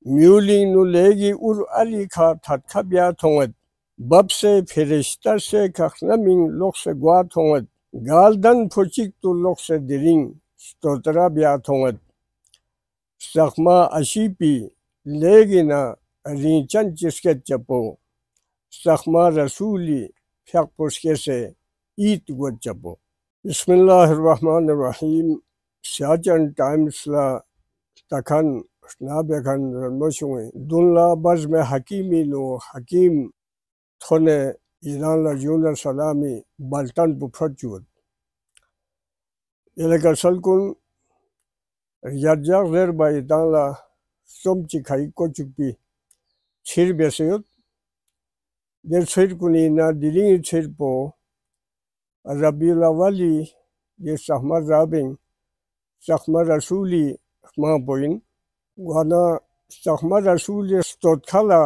میولی نو لیگی ار علی کا تھتکا بیا تھونگت بب سے فرشتہ سے کخنمین لوک سے گوا تھونگت گالدن پھوچک تو لوک سے درین ستوترا بیا تھونگت سخما اشیپی لیگی نا رینچن چسکت چپو سخما رسولی فیق پوشکے سے ایت گوت چپو بسم اللہ الرحمن الرحیم سیاچن ٹائمز لا تکن نابکن رنموشوئے دون لا بزم حکیمی نو حکیم تھونے ایران لا جونر سلامی بالتن بفرچود یلکا سلکن ریاضیاق زیر با ایران لا سمچی کھائی کوچک پی چھیر بیسیوت در چھیر کنی نا دیلینگی چھیر پو ربی الاولی یہ سخما رابین سخما رسولی ما بوین وانا سخما رسولی ستوت کھالا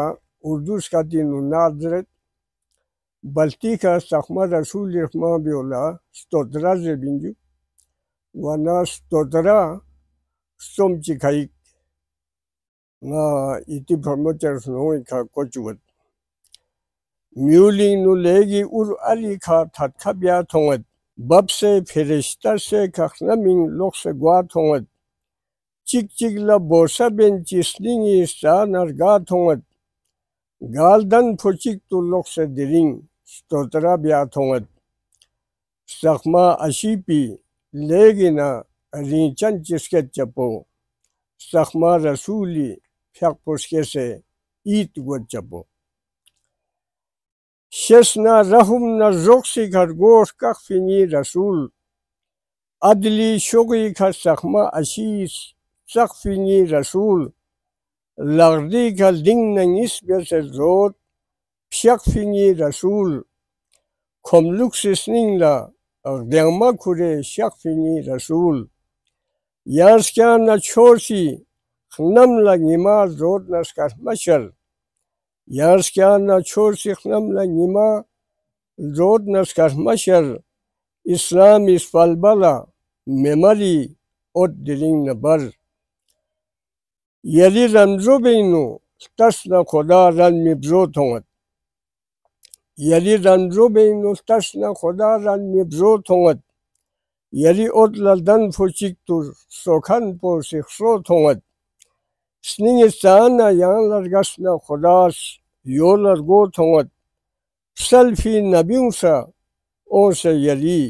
اردو سکاتی نو نادرت بلتی کا سخما رسولی ما بیولا ستوترا زبینجو وانا ستوترا سمچی کھائی نا ایتی پرموچر سنوئی کا کوچوت میولی نو لیگی ار علی کا تھتکا بیا تھونگت بب سے فرشتہ سے کخنمین لوک سے گوا تھونگت چک چک لا بوسا بین چسنینگی سا نرگا تھونگت گالدن پھوچک تو لوک سے درین ستوترا بیا تھونگت سخما اشیپی لیگی نا رینچن چسکت چپو سخما رسولی فیق پوشکے سے ایت گوت چپو شسنا رحم نا زوکسی کھر گوش کخ فینی رسول عدلی شوگی کھر سخما اشیس سخ فینی رسول لغدی کھر دنگ ننگیس بیسے زود پشک فینی رسول کھملوک سسنین لا اغدیما کھورے شک فینی رسول یارسکیان نا چھورسی خنم لگیما زود نسکر مشر یارسکیان نا چھورسی خنم لگیما زود نسکر مشر اسلام اس فالبالا میماری اوت دلنگ نبر یلی رمزو بینو تسنا خدا رن مبزو تھونگت یلی رمزو بینو تسنا خدا رن مبزو تھونگت یلی اوت لدن پھوچک تو سوکھن پو سکسو تھونگت سنینگ سانا یان لرگسنا خداس یو لرگو تھونگت سلفی نبیوں سا اون سے یلی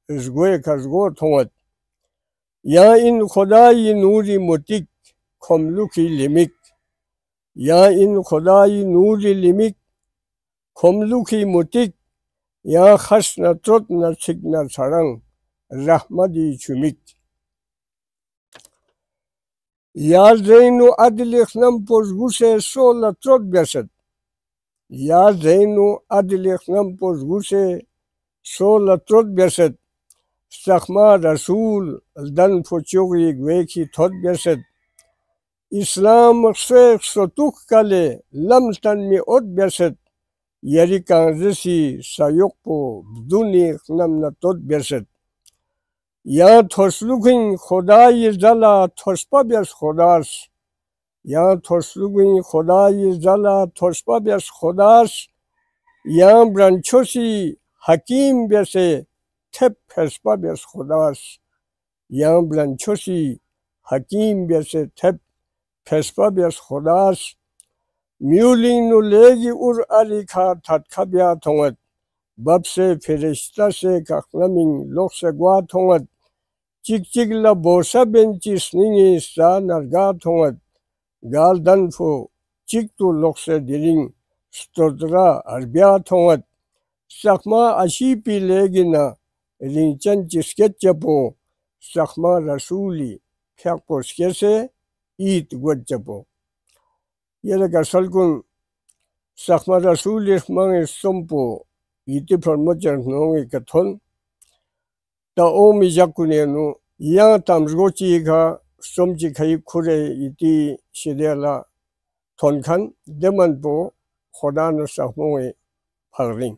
ازگوے کزگو تھونگت یا ان خدای نوری متک کھملوکی لمک یا ان خدای نوری لمک کھملوکی متک یا خسنا ترت نا چھکنا سرنگ رحمدی چمک یا زینو عدل اخنم پوزگو سے سولا ترت بیسد یا زینو عدل اخنم پوزگو سے سولا ترت بیسد سخما رسول دن پوچوگی گویکی تھوت بیسد اسلام سویخ ستوک کالے لمتن می اوت بیسد یری کانزسی سایوک پو بدونی اخنم نتوت بیسد یا تھوسلوگین خدای زلا تھوسپا بیس خداس یا تھوسلوگین خدای زلا تھوسپا بیس خداس یا برانچوسی حکیم بیسے تھپ پھسپا بیس خداس یا برانچوسی حکیم بیسے تھپ پھسپا بیس خداس میولین نو لیگی ار علی کھا تھتکا بیا تھونگت بب سے فرشتہ سے کخنمین لوک سے گوا تھونگت چک چک لا بوسا بین چسنینگی سا نرگا تھونگت گالدن فو چک تو لوک سے دلنگ ستوترا عربیا تھونگت سخما اشیپی لیگی نا رینچن چسکت چپو سخما رسولی فیق پوشکے سے ایت گوت چپو یہ لکا سلکن سخما رسولی مانگی سمپو ایتی پرموچر نونگی کتھون تا اومی جاکنینو یا تامزگو چیگا سمچی کھائی کھورے ایتی شیدیالا تھون کھن دیمن پو خدا نو سخموی پھغرین